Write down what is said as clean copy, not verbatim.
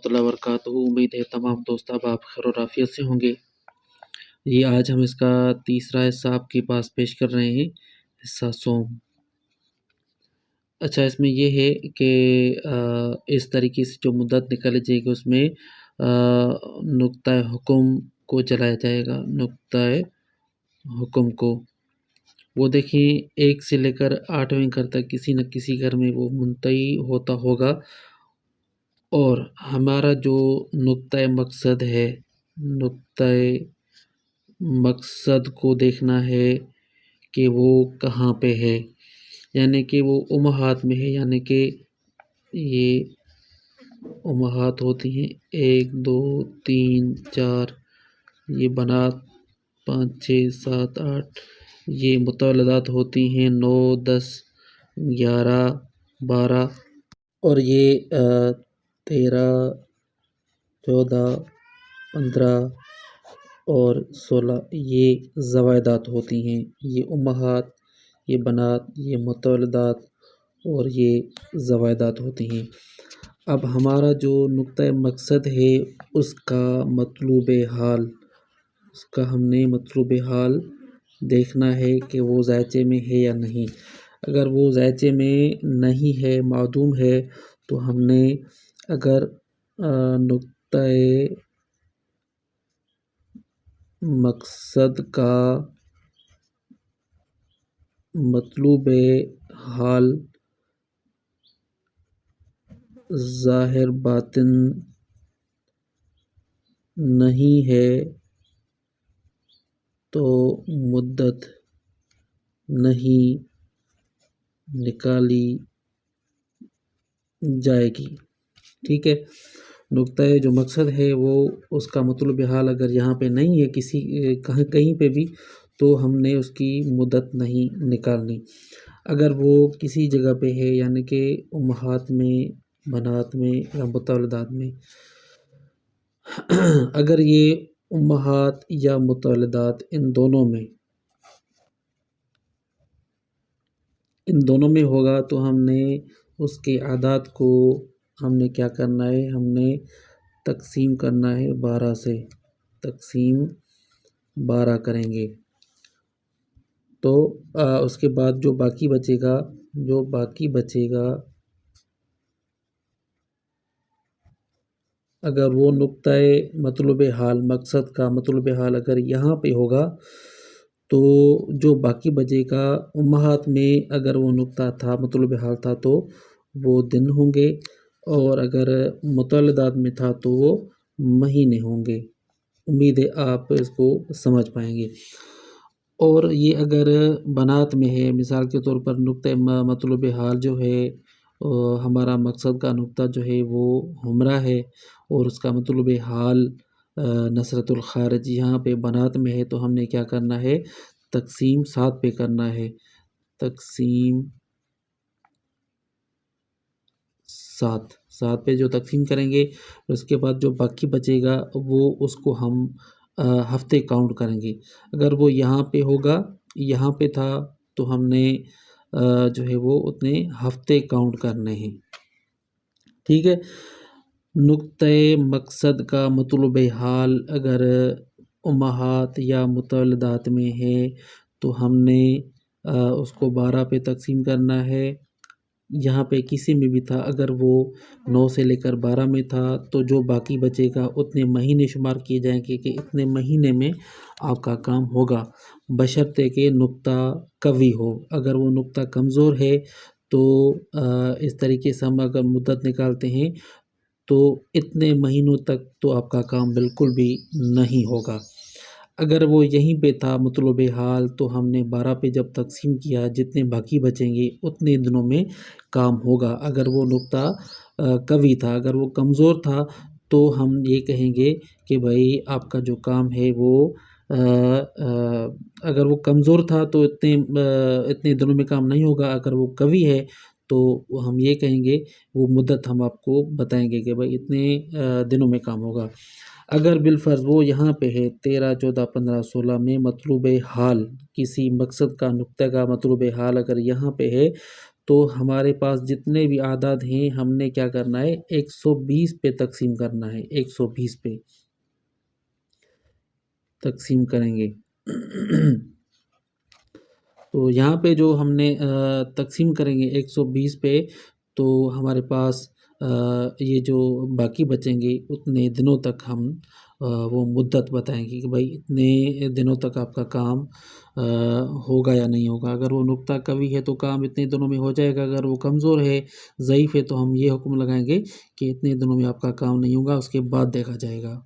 ورحمۃ اللہ وبرکاتہ۔ امید ہے تمام دوست اب آپ خیر و عافیت سے ہوں گے۔ یہ آج ہم اس کا تیسرا حصہ آپ کے پاس پیش کر رہے ہیں، حصہ سوم۔ اچھا، اس میں یہ ہے کہ اس طریقے سے جو مدت نکالی جائے گی اس میں نقطۂ حکم کو چلایا جائے گا، نقطۂ حکم کو۔ وہ دیکھیں 1 سے لے کر 8ویں گھر تک کسی نہ کسی گھر میں وہ منتہی ہوتا ہوگا، اور ہمارا جو نقطۂ مقصد ہے، نقطۂ مقصد کو دیکھنا ہے کہ وہ کہاں پہ ہے، یعنی کہ وہ امہات میں ہے، یعنی کہ یہ امہات ہوتی ہیں 1 2 3 4، یہ بنات 5 6 7 8، یہ متولدات ہوتی ہیں 9 10 11 12، اور یہ 13 14 15 اور 16 یہ زوائدات ہوتی ہیں۔ یہ امہات، یہ بنات، یہ متولدات اور یہ زوائدات ہوتی ہیں۔ اب ہمارا جو نقطۂ مقصد ہے اس کا مطلوب حال، اس کا ہم نے مطلوب حال دیکھنا ہے کہ وہ ذائچے میں ہے یا نہیں۔ اگر وہ ذائچے میں نہیں ہے، معدوم ہے، تو ہم نے اگر نقطۂ مقصد کا مطلوب حال ظاہر باطن نہیں ہے تو مدت نہیں نکالی جائے گی۔ ٹھیک ہے، نقطۂ جو مقصد ہے وہ اس کا مطلوب حال اگر یہاں پہ نہیں ہے کہیں پہ بھی، تو ہم نے اس کی مدت نہیں نکالنی۔ اگر وہ کسی جگہ پہ ہے، یعنی کہ امہات میں، بنات میں یا متولدات میں، اگر یہ امہات یا متولدات ان دونوں میں ہوگا تو ہم نے اس کے اعداد کو ہم نے کیا کرنا ہے، ہم نے تقسیم کرنا ہے 12 سے، تقسیم 12 کریں گے۔ تو اس کے بعد جو باقی بچے گا اگر وہ نقطۂ مطلوب حال، مقصد کا مطلوب حال اگر یہاں پہ ہوگا تو جو باقی بچے گا، امہات میں اگر وہ نقطہ تھا، مطلوب حال تھا، تو وہ دن ہوں گے، اور اگر متولدات میں تھا تو وہ مہینے ہوں گے۔ امید ہے آپ اس کو سمجھ پائیں گے۔ اور یہ اگر بنات میں ہے، مثال کے طور پر نقطۂ مطلوب حال جو ہے، ہمارا مقصد کا نقطہ جو ہے وہ ہمراہ ہے، اور اس کا مطلوب حال نصرت الخارج یہاں پہ بنات میں ہے، تو ہم نے کیا کرنا ہے، تقسیم 7 پہ کرنا ہے، تقسیم 7 پہ جو تقسیم کریں گے، اس کے بعد جو باقی بچے گا وہ اس کو ہم ہفتے کاؤنٹ کریں گے۔ اگر وہ یہاں پہ ہوگا، یہاں پہ تھا، تو ہم نے جو ہے وہ اتنے ہفتے کاؤنٹ کرنے ہیں۔ ٹھیک ہے، نقطۂ مقصد کا مطلوب حال اگر امہات یا متولدات میں ہے تو ہم نے اس کو 12 پہ تقسیم کرنا ہے۔ یہاں پہ کسی میں بھی تھا، اگر وہ 9 سے لے کر 12 میں تھا تو جو باقی بچے گا اتنے مہینے شمار کیے جائیں گے کہ اتنے مہینے میں آپ کا کام ہوگا، بشرطے کہ نقطہ قوی ہو۔ اگر وہ نقطہ کمزور ہے تو اس طریقے سے ہم اگر مدت نکالتے ہیں تو اتنے مہینوں تک تو آپ کا کام بالکل بھی نہیں ہوگا۔ اگر وہ یہیں پہ تھا مطلوب حال، تو ہم نے 12 پہ جب تقسیم کیا، جتنے باقی بچیں گے اتنے دنوں میں کام ہوگا۔ اگر وہ نقطہ قوی تھا، اگر وہ کمزور تھا، تو ہم یہ کہیں گے کہ بھائی آپ کا جو کام ہے وہ اگر وہ کمزور تھا تو اتنے دنوں میں کام نہیں ہوگا، اگر وہ قوی ہے تو ہم یہ کہیں گے، وہ مدت ہم آپ کو بتائیں گے کہ بھائی اتنے دنوں میں کام ہوگا۔ اگر بالفرض وہ یہاں پہ ہے 13 14 15 16 میں مطلوب حال، کسی مقصد کا نقطہ کا مطلوب حال اگر یہاں پہ ہے تو ہمارے پاس جتنے بھی اعداد ہیں ہم نے کیا کرنا ہے 120 پہ تقسیم کرنا ہے، 120 پہ تقسیم کریں گے۔ تو یہاں پہ جو ہم نے تقسیم کریں گے 120 پہ، تو ہمارے پاس یہ جو باقی بچیں گے اتنے دنوں تک ہم وہ مدت بتائیں گے کہ بھائی اتنے دنوں تک آپ کا کام ہوگا یا نہیں ہوگا۔ اگر وہ نقطہ قوی ہے تو کام اتنے دنوں میں ہو جائے گا، اگر وہ کمزور ہے، ضعیف ہے، تو ہم یہ حکم لگائیں گے کہ اتنے دنوں میں آپ کا کام نہیں ہوگا، اس کے بعد دیکھا جائے گا۔